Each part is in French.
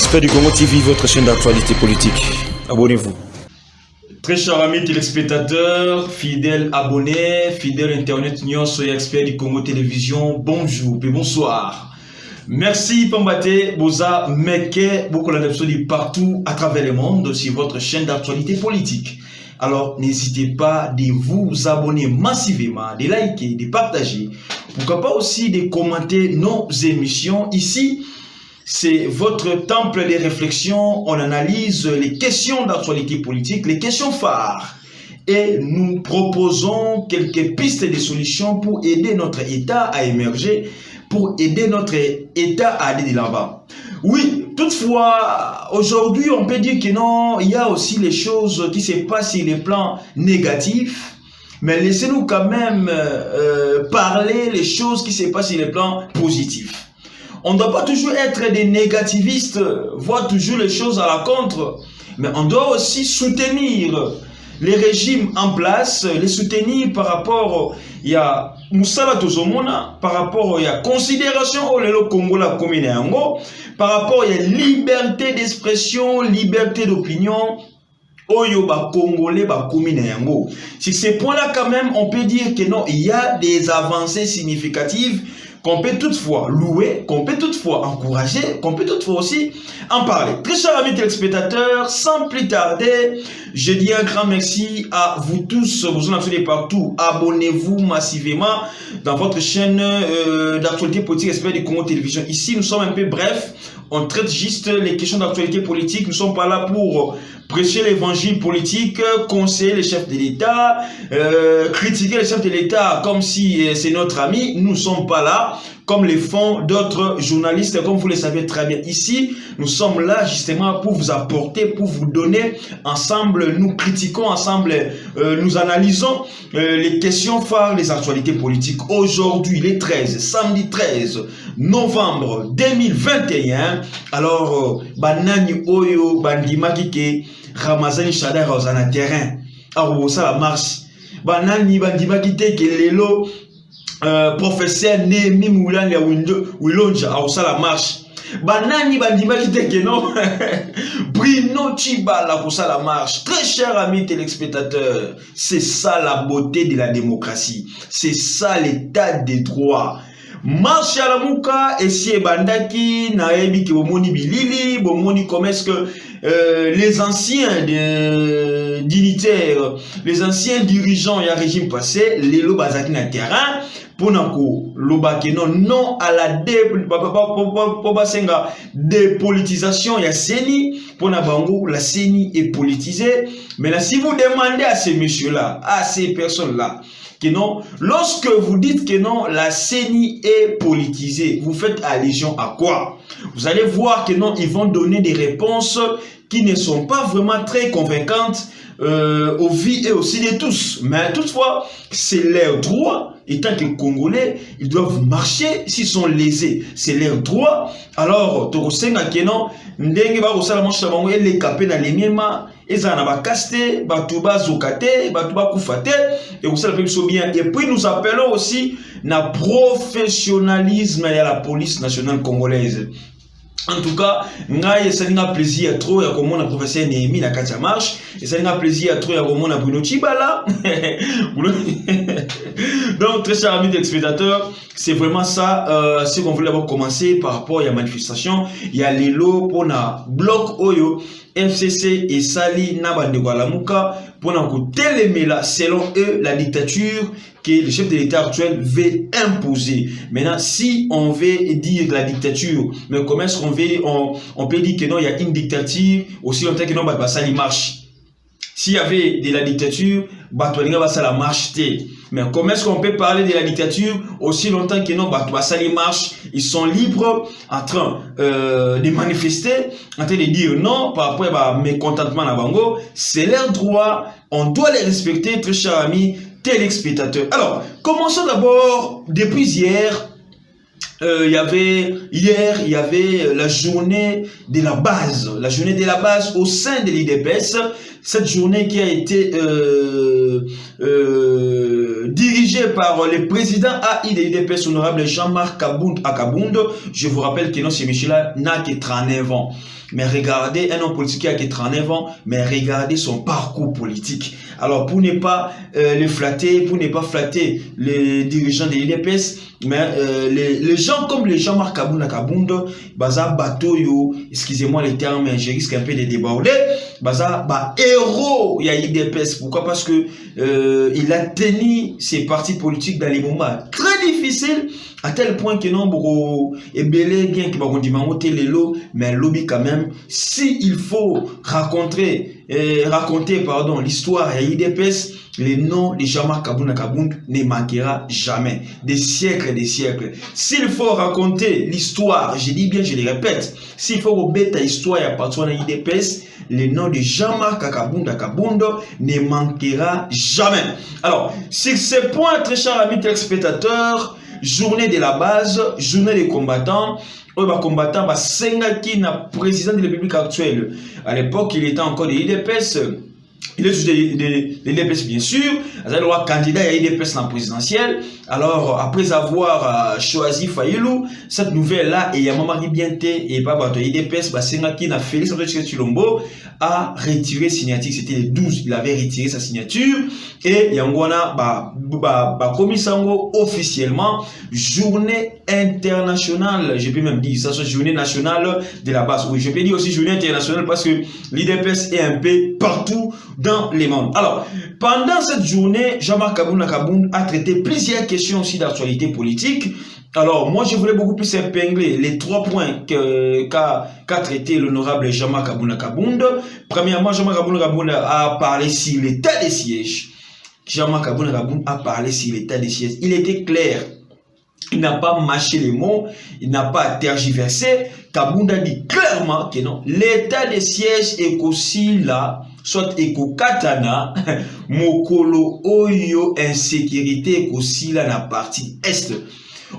Expert du Congo TV, votre chaîne d'actualité politique. Abonnez-vous. Très chers amis téléspectateurs, fidèles abonnés, fidèles internet, nous sommes experts du Congo Télévision. Bonjour et bonsoir. Merci Pambate, Boza, Meke, beaucoup de partout à travers le monde sur votre chaîne d'actualité politique. Alors n'hésitez pas de vous abonner massivement, de liker, de partager. Pourquoi pas aussi de commenter nos émissions ici. C'est votre temple de réflexion. On analyse les questions d'actualité politique, les questions phares. Et nous proposons quelques pistes de solutions pour aider notre État à émerger, pour aider notre État à aller de l'avant. Oui, toutefois, aujourd'hui, on peut dire que non, il y a aussi les choses qui se passent sur les plans négatifs. Mais laissez-nous quand même parler les choses qui se passent sur les plans positifs. On ne doit pas toujours être des négativistes, voir toujours les choses à la contre, mais on doit aussi soutenir les régimes en place, les soutenir par rapport à Moussala Tozomona, par rapport à considération au Lelo Congo la commune yango, par rapport à liberté d'expression, liberté d'opinion. Oyo ba Congolais ba commune yango. Sur ces points-là, quand même, on peut dire que non, il y a des avancées significatives qu'on peut toutefois louer, qu'on peut toutefois encourager, qu'on peut toutefois aussi en parler. Très chers amis téléspectateurs, sans plus tarder, je dis un grand merci à vous tous, vous en avez partout. Abonnez-vous massivement dans votre chaîne d'actualité politique Expert du Congo Télévision. Ici, nous sommes un peu brefs, on traite juste les questions d'actualité politique. Nous ne sommes pas là pour prêcher l'évangile politique, conseiller les chefs de l'État, critiquer les chefs de l'État comme si c'est notre ami. Nous ne sommes pas là comme les font d'autres journalistes, comme vous le savez très bien. Ici, nous sommes là justement pour vous apporter, pour vous donner. Ensemble, nous critiquons, ensemble, nous analysons les questions phares des actualités politiques. Aujourd'hui, le 13, samedi 13 novembre 2021, alors, Banani Oyo, Bandimaki ke Ramazani Shadar Rosana terrain, alors ça la marche. Banani Bandimaki te ke lelo professeur Nemi Moulan ya Wilonja, alors ça la marche. Banani Bandimaki te ke non, Bruno Chibala pour ça la marche. Très chers amis téléspectateurs, c'est ça la beauté de la démocratie, c'est ça l'état des droits. Marche à la mouka et si bandaki naebi ki bomoni bilili bomoni comment est-ce que les anciens dignitaires, les anciens dirigeants et régime passé les lobazaki na terrain pour nako lobake non à la dépolitisation ya CENI pour na bango la CENI est politisée. Mais là si vous demandez à ces messieurs là, à ces personnes là que non, lorsque vous dites que non, la CENI est politisée, vous faites allusion à quoi? Vous allez voir que non, ils vont donner des réponses qui ne sont pas vraiment très convaincantes aux vies et aussi de tous. Mais toutefois, c'est leur droit. Étant que Congolais, ils doivent marcher s'ils sont lésés. C'est leur droit. Alors, Torosenga Kenon, Ndenge ba Rosala Mancha Bango, les capés dans les miema, et ça n'a pas casté, Batouba Zokate, Batouba Koufate, et vous savez bien. Et puis nous appelons aussi na professionnalisme à la police nationale congolaise. En tout cas, ça n'a plaisir trop à comment on professeur Némi la Katia marche, et ça n'a plaisir trop à comment on Bruno Chibala. Donc, très chers amis téléspectateurs, c'est vraiment ça ce qu'on voulait avoir commencé par rapport à la manifestation. Il y a les lots pour na bloc Oyo, FCC et Sali Nabandegwalamuka pour na téléméla selon eux la dictature que le chef de l'État actuel veut imposer. Maintenant, si on veut dire la dictature, mais comment est-ce qu'on veut, on peut dire que non, il y a une dictature aussi longtemps que non, bah, ça marche. S'il y avait de la dictature, bah, ça la marche. Mais comment est-ce qu'on peut parler de la dictature aussi longtemps que non, bah, ça marche? Ils sont libres en train de manifester, en train de dire non par rapport à mécontentement à Bango. C'est leur droit, on doit les respecter, très chers amis téléspectateurs. Alors, commençons d'abord depuis hier. Il y avait la journée de la base, au sein de l'IDPS. Cette journée qui a été dirigée par le président AI de l'IDPS, honorable Jean-Marc Akabound. Je vous rappelle que non, ce monsieur-là n'a que 39 ans. mais regardez un homme politique qui a que 39 ans, mais regardez son parcours politique. Alors, pour ne pas les flatter, pour ne pas flatter les dirigeants de l'IDPS, mais les gens comme les Jean-Marc Kabunda Kabunda, baza bateau yo, excusez-moi les termes, mais je risque un peu de déborder, baza héros il y a l'IDPS. Pourquoi? Parce que il a tenu ses partis politiques dans les moments très difficiles, à tel point que non, et belé bien que on dit mais lobby quand même, si il faut raconter l'histoire de l'IDPS, le nom de Jean-Marc Kabunda Kabunda ne manquera jamais. Des siècles et des siècles. S'il faut raconter l'histoire, je dis bien, je le répète, s'il faut remettre l'histoire à partir de l'IDPS, le nom de Jean-Marc Kabunda Kabunda ne manquera jamais. Alors, sur ce point, très chers amis téléspectateurs, journée de la base, journée des combattants, combattant, Sengaki na président de la République actuelle. À l'époque, il était encore de l'IDPS. Il est juste de l'IDPS, bien sûr. Il est candidat à l'IDPS dans la présidentielle. Alors, après avoir choisi Fayilou, cette nouvelle-là, et il y a Mamari Bienté et Baba de l'IDPS, Sengaki na Félix Antoine Chilombo a retiré signature. C'était le 12. Il avait retiré sa signature. Et Yangwana, Komisango officiellement, journée internationale, je peux même dire ça, journée nationale de la base. Oui, je peux dire aussi journée internationale parce que l'IDPS est un peu partout dans le monde. Alors, pendant cette journée, Jean-Marc Kabunda Kabunda a traité plusieurs questions aussi d'actualité politique. Alors, moi, je voulais beaucoup plus épingler les 3 points qu'a traité l'honorable Jean-Marc Kabunda Kabunda. Premièrement, Jean-Marc Kabunda Kabunda a parlé sur l'état des sièges. Jean-Marc Kabunda Kabunda a parlé sur l'état des sièges. Il était clair. Il n'a pas mâché les mots, il n'a pas tergiversé. Kabunda dit clairement que non. L'état des sièges est aussi là, soit eko katana, mokolo oyo insécurité est aussi là dans la partie est.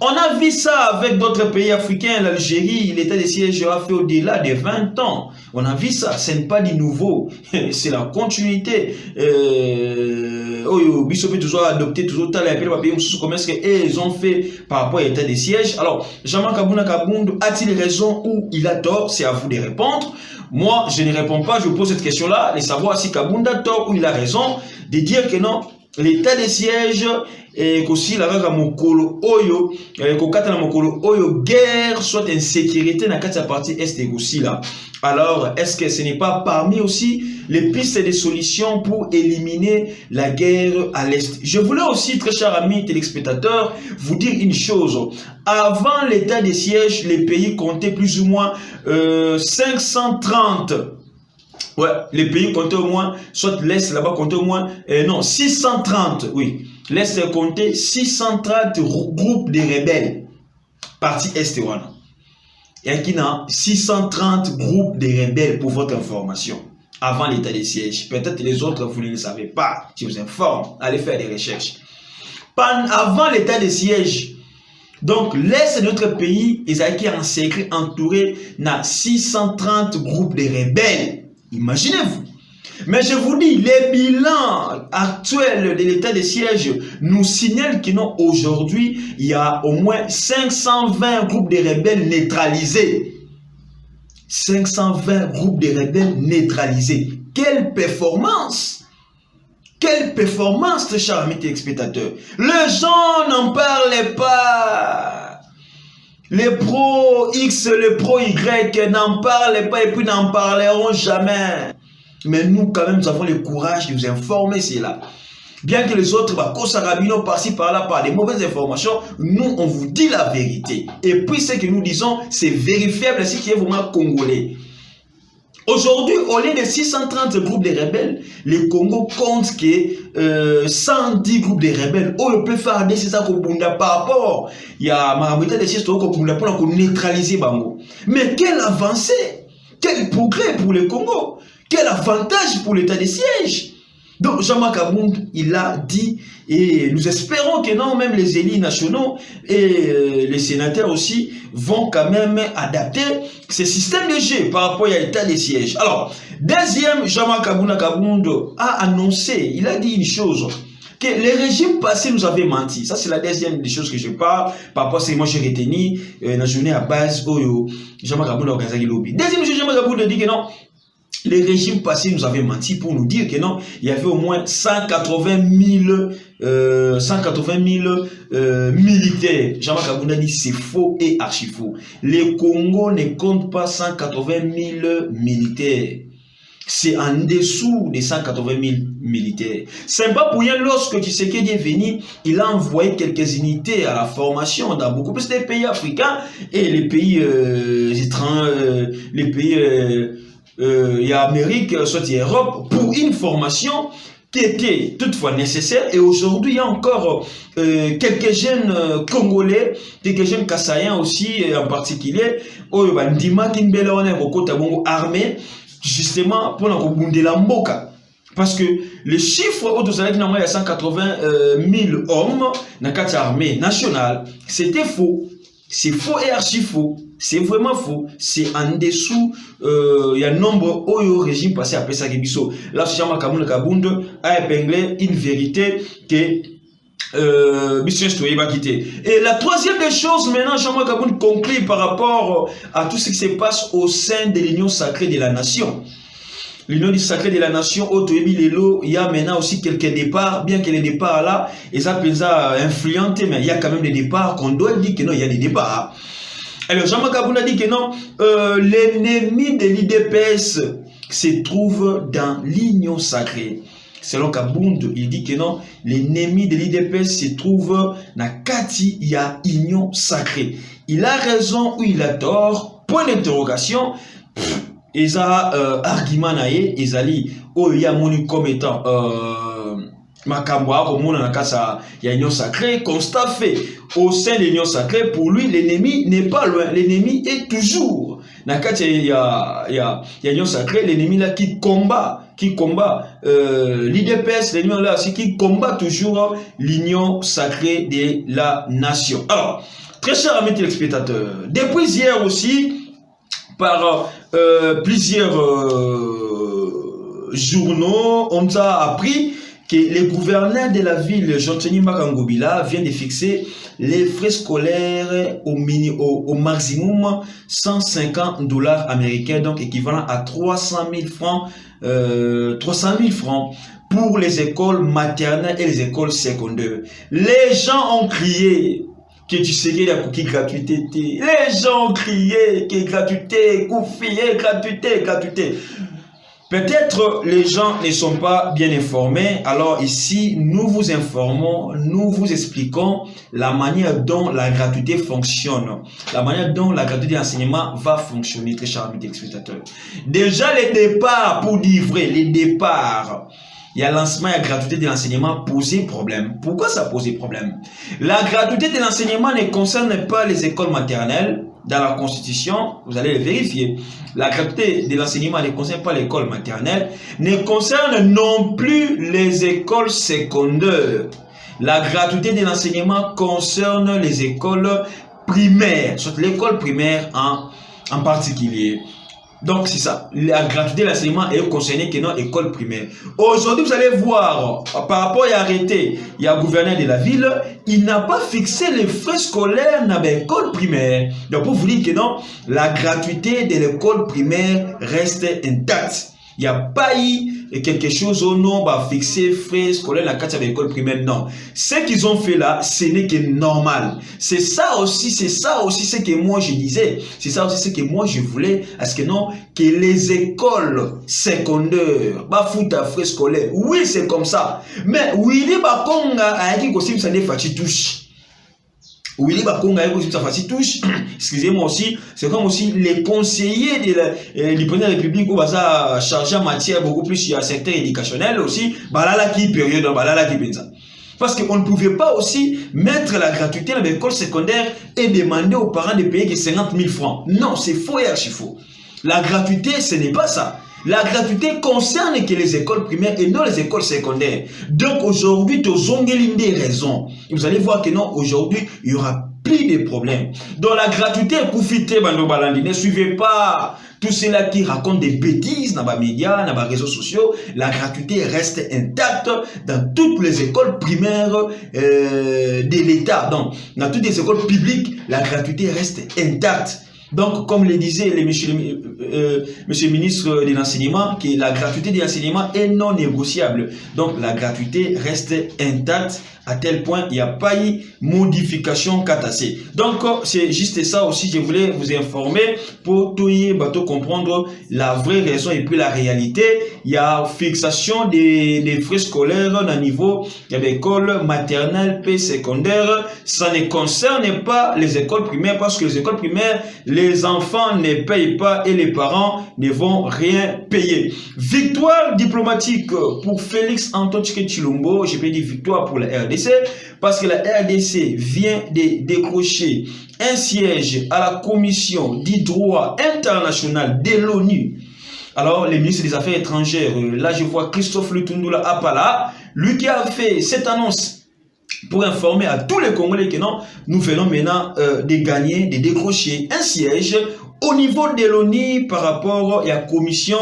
On a vu ça avec d'autres pays africains, l'Algérie, l'état des sièges a fait au-delà de 20 ans. On a vu ça, ce n'est pas du nouveau, c'est la continuité. Bissopé toujours adopté, toujours tel et puis comment est-ce qu'ils ont fait par rapport à l'état des sièges. Alors, Jean-Marc Kabunda Kabunda a-t-il raison ou il a tort? C'est à vous de répondre. Moi, je ne réponds pas, je pose cette question-là, de savoir si Kabunda a tort ou il a raison, de dire que non, l'état des sièges et qu'aussi la raga mokolo oyo kokata na mokolo oyo guerre soit insécurité na kati ya partie est et aussi là. Alors est-ce que ce n'est pas parmi aussi les pistes de solutions pour éliminer la guerre à l'est? Je voulais aussi, très chers amis téléspectateurs, vous dire une chose. Avant l'état des sièges, les pays comptaient plus ou moins 530. Ouais, les pays comptaient au moins, soit l'Est là-bas comptait au moins, non, 630, oui. L'Est comptait 630 groupes de rebelles. Partie Est, voilà. Et il y a 630 groupes de rebelles pour votre information. Avant l'état des sièges. Peut-être les autres, vous ne le savez pas. Je vous informe. Allez faire des recherches. Avant l'état des sièges, donc l'Est de notre pays, ils ont été en secret entouré de 630 groupes de rebelles. Imaginez-vous. Mais je vous dis, les bilans actuels de l'état des sièges nous signalent qu'aujourd'hui, il y a au moins 520 groupes de rebelles neutralisés. 520 groupes de rebelles neutralisés. Quelle performance! Quelle performance, très chers amis téléspectateurs. Les gens n'en parlaient pas. Les pro-X, les pro-Y n'en parlaient pas et puis n'en parleront jamais. Mais nous, quand même, nous avons le courage de vous informer, c'est là. Bien que les autres, Kosarabino, par-ci, par-là, par des mauvaises informations, nous, on vous dit la vérité. Et puis, ce que nous disons, c'est vérifiable, ce qui est vraiment congolais. Aujourd'hui, au lieu de 630 groupes de rebelles, le Congo compte que 110 groupes de rebelles. Oh, le plus fort, c'est ça par rapport. Il y a Marabouta de Sies pour neutraliser Bango. Mais quelle avancée, quel progrès pour le Congo, quel avantage pour l'état des sièges. Donc Jean-Marc Kabunda, il a dit, et nous espérons que non, même les élus nationaux et les sénateurs aussi vont quand même adapter ce système de jeu par rapport à l'état des sièges. Alors, deuxième, Jean-Marc Kabunda a annoncé, il a dit une chose. que les régimes passés nous avaient menti. Ça, c'est la deuxième des choses que je parle. Par rapport à ce que moi j'ai retenu dans la journée à base. Jean-Marc Abouna organisé lobby. Deuxième chose, Jean-Marc Abouna dit que non. Les régimes passés nous avaient menti pour nous dire que non, il y avait au moins 180 000 militaires. Jean-Marc Abouna dit c'est faux et archi faux. Le Congo ne compte pas 180 000 militaires. C'est en dessous des 180 000 militaires. C'est pas pour rien lorsque Tshisekedi est venu, il a envoyé quelques unités à la formation dans beaucoup plus de pays africains et les pays étrangers, les pays il y a Amérique, soit Europe, pour une formation qui était toutefois nécessaire. Et aujourd'hui, il y a encore quelques jeunes Congolais, quelques jeunes Kassaïens aussi, en particulier, armés, justement, pour la Mboka. Parce que le chiffre, il y a 180 000 hommes dans la armée nationale, c'était faux. C'est faux et archi faux. C'est vraiment faux. C'est en dessous. Il y a un nombre au régime passé après ça. Là, Jean-Marc Abouna a épinglé une vérité que et la troisième des choses, maintenant, Jean-Marc Abouna conclut par rapport à tout ce qui se passe au sein de l'Union sacrée de la nation. L'Union sacrée de la nation, il y a maintenant aussi quelques départs, bien que les départs là, ils ont influenté, mais il y a quand même des départs qu'on doit dire que non, il y a des départs. Alors Jean-Marc Abouna dit que non, l'ennemi de l'IDPS se trouve dans l'Union sacrée. Selon Kabound, il dit que non, l'ennemi de l'IDPS se trouve dans Kati, il y a Union sacrée. Il a raison ou il a tort, point d'interrogation. Ils ont argument naé, ils allaient au Yamoni comme étant Makamboa, au monde il y a union sacrée, constat fait au sein de l'union sacrée, pour lui l'ennemi n'est pas loin, l'ennemi est toujours. Il y a union sacrée, l'ennemi là qui combat l'IDPS, l'ennemi là aussi qui combat toujours l'union sacrée de la nation. Alors, très chers amis téléspectateurs, depuis hier aussi, par plusieurs journaux, on a appris que le gouverneur de la ville, Jean-Tony Makangobila, vient de fixer les frais scolaires au maximum 150 $ américains, donc équivalent à 300 000 francs pour les écoles maternelles et les écoles secondaires. Les gens ont crié que tu sais qu'il y a cookie gratuité. Les gens ont crié que gratuité, gratuité. Peut-être les gens ne sont pas bien informés. Alors ici, nous vous informons, nous vous expliquons la manière dont la gratuité fonctionne. La manière dont la gratuité d'enseignement va fonctionner, très chers amis téléspectateurs. Déjà, les départs, pour dire vrai, les départs. Il y a lancement et la gratuité de l'enseignement posait problème. Pourquoi ça posait problème? La gratuité de l'enseignement ne concerne pas les écoles maternelles. Dans la Constitution, vous allez le vérifier. La gratuité de l'enseignement ne concerne pas l'école maternelle, ne concerne non plus les écoles secondaires. La gratuité de l'enseignement concerne les écoles primaires, surtout l'école primaire en particulier. Donc c'est ça, la gratuité de l'enseignement est concernée que dans l'école primaire. Aujourd'hui, vous allez voir, par rapport à arrêté, il y a le gouverneur de la ville, il n'a pas fixé les frais scolaires dans l'école primaire. Donc pour vous dire que non, la gratuité de l'école primaire reste intacte. Il n'y a pas eu quelque chose au nom bah, fixé frais scolaires dans la carte de l'école primaire. Non. Ce qu'ils ont fait là, ce n'est que normal. C'est ça aussi ce que moi je disais. C'est ça aussi ce que moi je voulais. Parce que non, que les écoles secondaires, bah, foutent à frais scolaires. Oui, c'est comme ça. Mais Willy Bakonga a dit que ça ne fait touche. Willy Bakonga touche. Excusez-moi aussi, c'est comme aussi les conseillers du président de la République où va charger en matière beaucoup plus sur le secteur éducationnel aussi, balala qui période, balala qui pensa. Parce qu'on ne pouvait pas aussi mettre la gratuité dans l'école secondaire et demander aux parents de payer que 50 000 francs. Non, c'est faux et archi faux. La gratuité, ce n'est pas ça. La gratuité concerne que les écoles primaires et non les écoles secondaires. Donc aujourd'hui, tu as des raisons. Vous allez voir que non, aujourd'hui, il y aura plus de problèmes. Donc la gratuité, profitez, Bando Balandi. Ne suivez pas tous ceux-là qui racontent des bêtises dans les médias, dans les réseaux sociaux. La gratuité reste intacte dans toutes les écoles primaires de l'État. Donc, dans toutes les écoles publiques, la gratuité reste intacte. Donc, comme le disait monsieur le ministre de l'Enseignement, que la gratuité de l'enseignement est non négociable. Donc, la gratuité reste intacte à tel point il n'y a pas eu modification catassée. Donc, c'est juste ça aussi, je voulais vous informer pour tout comprendre la vraie raison et puis la réalité. Il y a fixation des frais scolaires dans le niveau de l'école maternelle puis secondaire. Ça ne concerne pas les écoles primaires parce que les écoles primaires, les enfants ne payent pas et les parents ne vont rien payer. Victoire diplomatique pour Félix Antoine Tshilombo. Je peux dire victoire pour la RDC parce que la RDC vient de décrocher un siège à la commission du droit international de l'ONU. Alors, le ministre des Affaires étrangères, là je vois Christophe Lutundula Apala, lui qui a fait cette annonce pour informer à tous les Congolais que non, nous venons maintenant de gagner, de décrocher un siège au niveau de l'ONU par rapport à la commission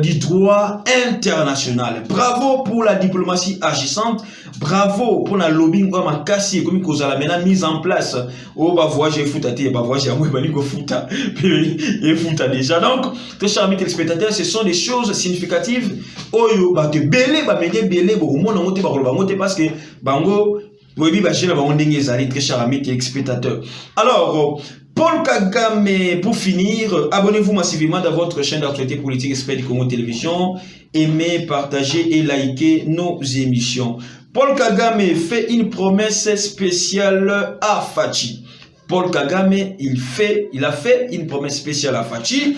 du droit international. Bravo pour la diplomatie agissante, bravo pour la lobbying comme un cassier comme cause à la mise en place. Oh bah voyage fouta bah voyage à moi fouta et fouta déjà. Donc très chers amis téléspectateurs, ce sont des choses significatives. Oh yo bah te belé bah m'aider belé bon mon monter bah monter parce que bango oui bah j'ai la bango dengue zali très chers amis téléspectateurs. Alors Paul Kagame, pour finir, abonnez-vous massivement dans votre chaîne d'actualité politique Expert du Congo Télévision. Aimez, partagez et likez nos émissions. Paul Kagame fait une promesse spéciale à Fachi. Paul Kagame, il a fait une promesse spéciale à Fachi.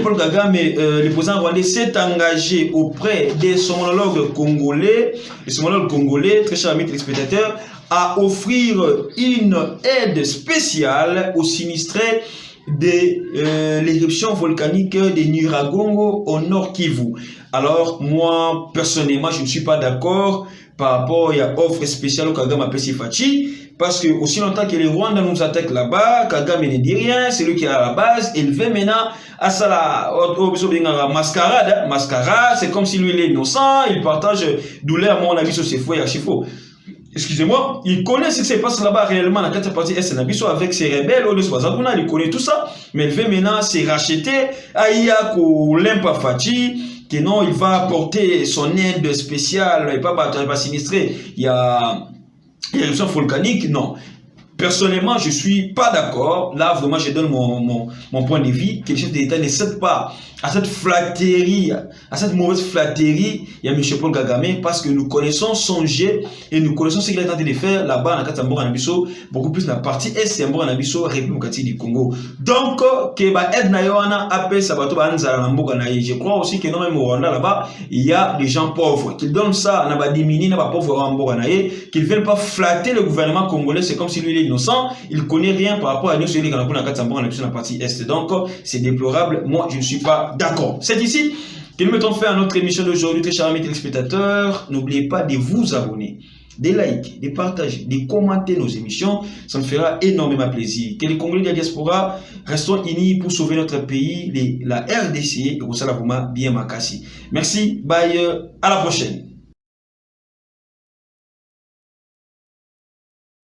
Paul Kagame, le président rwandais, s'est engagé auprès de son homologue congolais, très chers amis téléspectateurs, à offrir une aide spéciale aux sinistrés de l'éruption volcanique de Nyiragongo au Nord Kivu. Alors, moi, personnellement, je ne suis pas d'accord par rapport à l'offre spéciale au Kagame à Fachi, parce que aussi longtemps que les Rwandais nous attaquent là-bas, Kagame ne dit rien, c'est lui qui est à la base, il veut maintenant à ça la mascarade. Mascarade, c'est comme si lui il est innocent, il partage douleur à mon avis sur ses faux et à chifaux. Excusez-moi, il connaît ce qui se passe là-bas réellement dans cette partie Est avec ses rebelles, il connaît tout ça, mais il veut maintenant se racheter à Iyako Lempa Fachi, que non, il va apporter son aide spéciale, il va pas sinistrer, il y a l'éruption volcanique, non. Personnellement, je ne suis pas d'accord. Là, vraiment, je donne mon point de vue, que le chef d'État ne cède pas à cette flatterie, à cette mauvaise flatterie, il y a M. Paul Kagame, parce que nous connaissons son jet et nous connaissons ce qu'il a tenté de faire là-bas dans Katambour Anabiso, beaucoup plus la partie Est Mbour Anabiso, République du Congo. Donc, que ba aide na yoana appelle Sabato Banzala Mboka naïe. Je crois aussi que non même au Rwanda là-bas, il y a des gens pauvres qu'ils donnent ça, n'a pas diminué, n'a pas pauvre en Mboka naïe, qu'ils ne veulent pas flatter le gouvernement congolais, c'est comme si lui il est innocent, il connaît rien par rapport à nous sur les Ganapou dans Katambour Anabiso dans la partie Est. Donc, c'est déplorable. Moi, je ne suis pas d'accord. C'est ici que nous mettons fin à notre émission d'aujourd'hui, très chers amis téléspectateurs. N'oubliez pas de vous abonner, de liker, de partager, de commenter nos émissions. Ça me fera énormément plaisir. Que les Congolais de la diaspora restons unis pour sauver notre pays, la RDC, et pour ça, bien makasi. Merci, bye, à la prochaine.